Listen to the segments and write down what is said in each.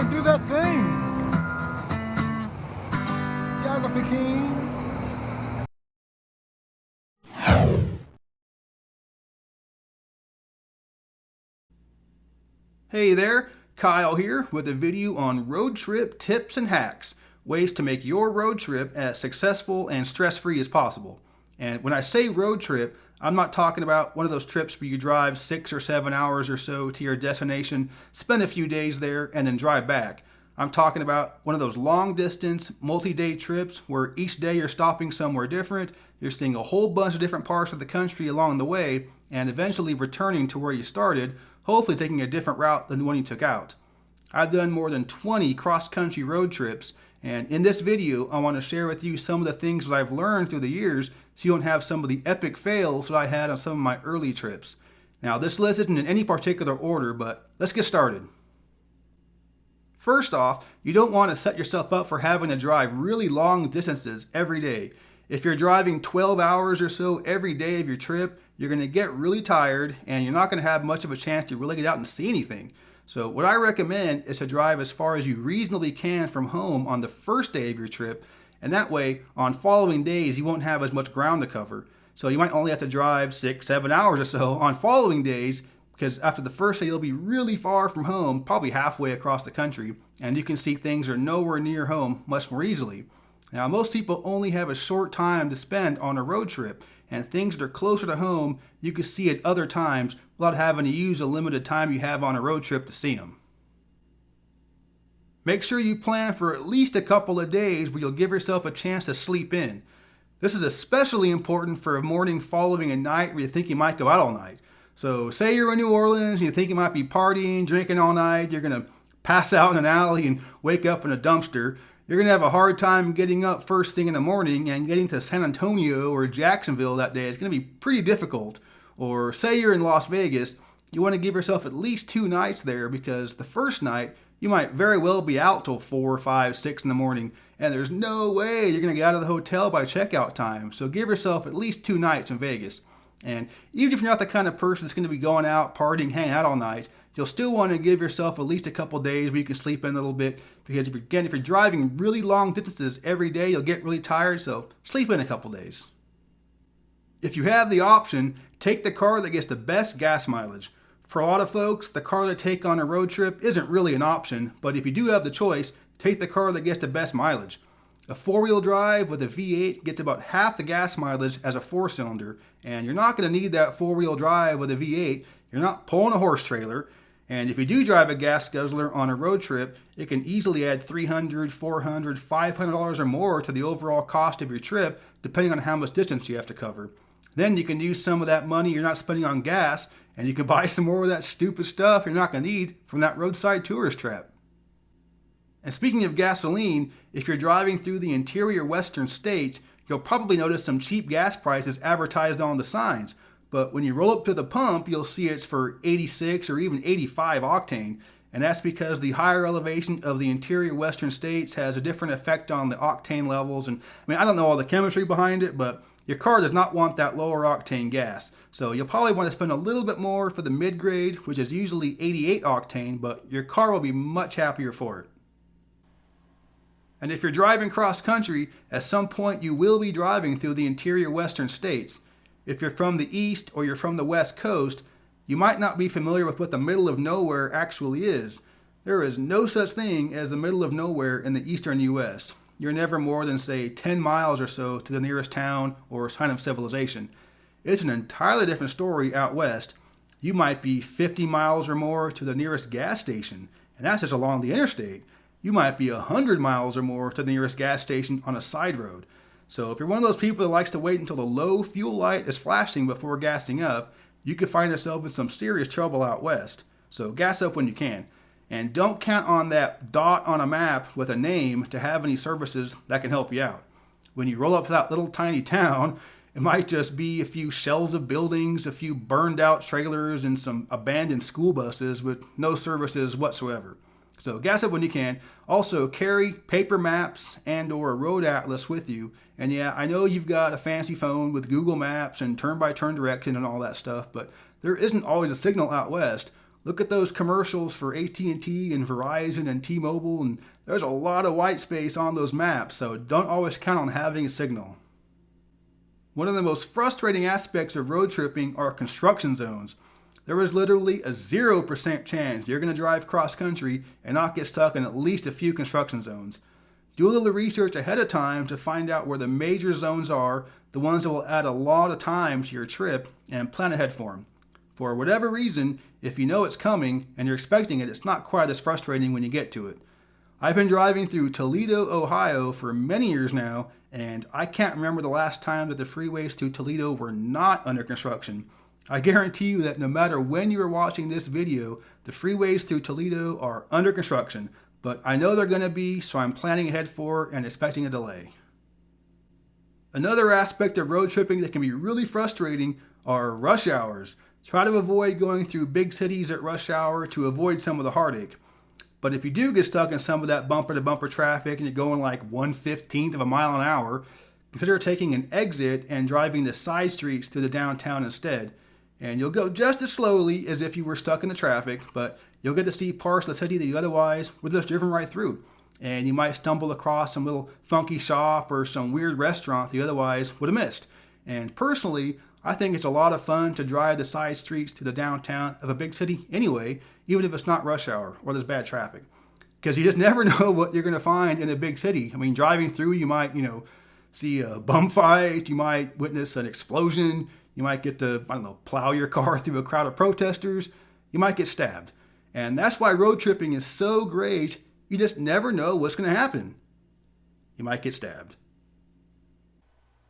Dog, do that thing. Geography King. Hey there, Kyle here with a video on road trip tips and hacks, ways to make your road trip as successful and stress-free as possible. And when I say road trip, I'm not talking about one of those trips where you drive 6 or 7 hours or so to your destination, spend a few days there, and then drive back. I'm talking about one of those long distance, multi-day trips where each day you're stopping somewhere different, you're seeing a whole bunch of different parts of the country along the way, and eventually returning to where you started, hopefully taking a different route than the one you took out. I've done more than 20 cross-country road trips, and in this video I want to share with you some of the things that I've learned through the years so you don't have some of the epic fails that I had on some of my early trips. Now this list isn't in any particular order, but let's get started. First off, you don't want to set yourself up for having to drive really long distances every day. If you're driving 12 hours or so every day of your trip, you're going to get really tired and you're not going to have much of a chance to really get out and see anything. So what I recommend is to drive as far as you reasonably can from home on the first day of your trip, and that way on following days you won't have as much ground to cover. So you might only have to drive 6-7 hours or so on following days, because after the first day you'll be really far from home, probably halfway across the country, and you can see things are nowhere near home much more easily. Now most people only have a short time to spend on a road trip, and things that are closer to home you can see at other times without having to use the limited time you have on a road trip to see them. Make sure you plan for at least a couple of days where you'll give yourself a chance to sleep in. This is especially important for a morning following a night where you think you might go out all night. So say you're in New Orleans and you think you might be partying, drinking all night, you're going to pass out in an alley and wake up in a dumpster. You're going to have a hard time getting up first thing in the morning, and getting to San Antonio or Jacksonville that day is going to be pretty difficult. Or say you're in Las Vegas, you want to give yourself at least 2 nights there, because the first night you might very well be out till 4, 5, 6 in the morning, and there's no way you're going to get out of the hotel by checkout time. So give yourself at least 2 nights in Vegas. And even if you're not the kind of person that's going to be going out, partying, hanging out all night, you'll still want to give yourself at least a couple days where you can sleep in a little bit, because if you're driving really long distances every day, you'll get really tired, so sleep in a couple days. If you have the option, take the car that gets the best gas mileage. For a lot of folks, the car to take on a road trip isn't really an option, but if you do have the choice, take the car that gets the best mileage. A 4-wheel drive with a V8 gets about half the gas mileage as a 4-cylinder, and you're not going to need that 4-wheel drive with a V8. You're not pulling a horse trailer. And if you do drive a gas guzzler on a road trip, it can easily add $300, $400, $500 or more to the overall cost of your trip, depending on how much distance you have to cover. Then you can use some of that money you're not spending on gas, and you can buy some more of that stupid stuff you're not going to need from that roadside tourist trap. And speaking of gasoline, if you're driving through the interior western states, you'll probably notice some cheap gas prices advertised on the signs. But when you roll up to the pump, you'll see it's for 86 or even 85 octane. And that's because the higher elevation of the interior western states has a different effect on the octane levels. And I don't know all the chemistry behind it, but your car does not want that lower octane gas. So you'll probably want to spend a little bit more for the mid-grade, which is usually 88 octane, but your car will be much happier for it. And if you're driving cross-country, at some point you will be driving through the interior western states. If you're from the east or you're from the west coast, you might not be familiar with what the middle of nowhere actually is. There is no such thing as the middle of nowhere in the eastern U.S. You're never more than, say, 10 miles or so to the nearest town or sign of civilization. It's an entirely different story out west. You might be 50 miles or more to the nearest gas station, and that's just along the interstate. You might be 100 miles or more to the nearest gas station on a side road. So if you're one of those people that likes to wait until the low fuel light is flashing before gassing up, you could find yourself in some serious trouble out west. So gas up when you can. And don't count on that dot on a map with a name to have any services that can help you out. When you roll up to that little tiny town, it might just be a few shells of buildings, a few burned out trailers, and some abandoned school buses with no services whatsoever. So gas up when you can. Also carry paper maps and or a road atlas with you. And yeah, I know you've got a fancy phone with Google Maps and turn-by-turn direction and all that stuff, but there isn't always a signal out west. Look at those commercials for AT&T and Verizon and T-Mobile, and there's a lot of white space on those maps, so don't always count on having a signal. One of the most frustrating aspects of road tripping are construction zones. There is literally a 0% chance you're going to drive cross country and not get stuck in at least a few construction zones. Do a little research ahead of time to find out where the major zones are, the ones that will add a lot of time to your trip, and plan ahead for them. For whatever reason, if you know it's coming and you're expecting it, it's not quite as frustrating when you get to it. I've been driving through Toledo, Ohio for many years now, and I can't remember the last time that the freeways through Toledo were not under construction. I guarantee you that no matter when you are watching this video, the freeways through Toledo are under construction, but I know they're going to be, so I'm planning ahead for and expecting a delay. Another aspect of road tripping that can be really frustrating are rush hours. Try to avoid going through big cities at rush hour to avoid some of the heartache. But if you do get stuck in some of that bumper-to-bumper traffic and you're going like 1/15 of a mile an hour, consider taking an exit and driving the side streets through the downtown instead. And you'll go just as slowly as if you were stuck in the traffic, but you'll get to see parts of the city that you otherwise would have just driven right through. And you might stumble across some little funky shop or some weird restaurant that you otherwise would have missed. And personally, I think it's a lot of fun to drive the side streets to the downtown of a big city anyway, even if it's not rush hour or there's bad traffic. Because you just never know what you're going to find in a big city. I mean, driving through, you might, see a bum fight, you might witness an explosion, you might get to, plow your car through a crowd of protesters, you might get stabbed. And that's why road tripping is so great, you just never know what's going to happen. You might get stabbed.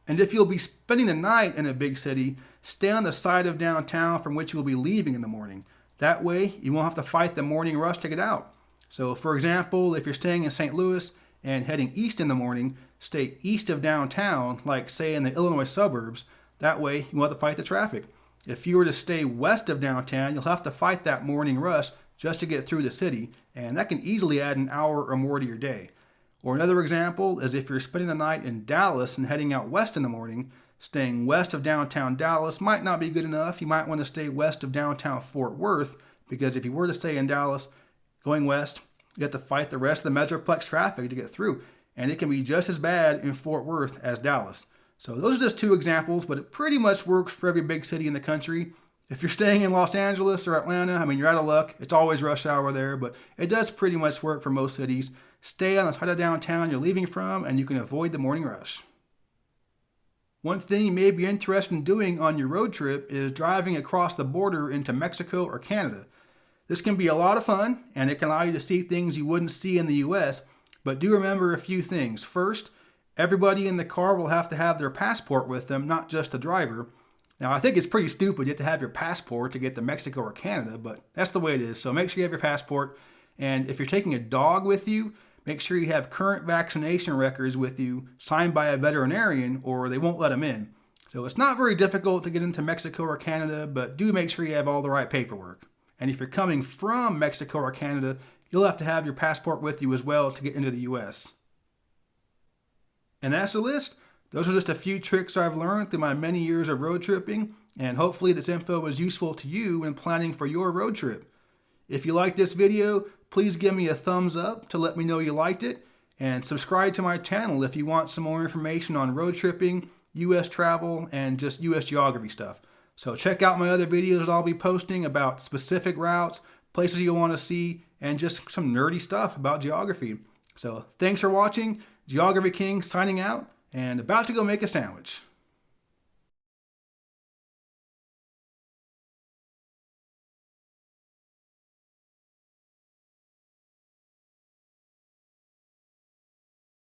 And if you'll be spending the night in a big city, stay on the side of downtown from which you will be leaving in the morning. That way, you won't have to fight the morning rush to get out. So, for example, if you're staying in St. Louis and heading east in the morning, stay east of downtown, like say in the Illinois suburbs. That way, you won't have to fight the traffic. If you were to stay west of downtown, you'll have to fight that morning rush just to get through the city, and that can easily add an hour or more to your day. Or another example is if you're spending the night in Dallas and heading out west in the morning, staying west of downtown Dallas might not be good enough. You might want to stay west of downtown Fort Worth, because if you were to stay in Dallas going west, you have to fight the rest of the Metroplex traffic to get through. And it can be just as bad in Fort Worth as Dallas. So those are just two examples, but it pretty much works for every big city in the country. If you're staying in Los Angeles or Atlanta, you're out of luck. It's always rush hour there, but it does pretty much work for most cities. Stay on the side of downtown you're leaving from, and you can avoid the morning rush. One thing you may be interested in doing on your road trip is driving across the border into Mexico or Canada. This can be a lot of fun, and it can allow you to see things you wouldn't see in the US, but do remember a few things. First, everybody in the car will have to have their passport with them, not just the driver. Now, I think it's pretty stupid you have to have your passport to get to Mexico or Canada, but that's the way it is. So make sure you have your passport, and if you're taking a dog with you, make sure you have current vaccination records with you signed by a veterinarian, or they won't let them in. So it's not very difficult to get into Mexico or Canada, but do make sure you have all the right paperwork. And if you're coming from Mexico or Canada, you'll have to have your passport with you as well to get into the US. And that's the list. Those are just a few tricks I've learned through my many years of road tripping, and hopefully this info was useful to you in planning for your road trip. If you like this video, please give me a thumbs up to let me know you liked it, and subscribe to my channel if you want some more information on road tripping, US travel, and just US geography stuff. So check out my other videos that I'll be posting about specific routes, places you'll want to see, and just some nerdy stuff about geography. So thanks for watching. Geography King signing out, and about to go make a sandwich.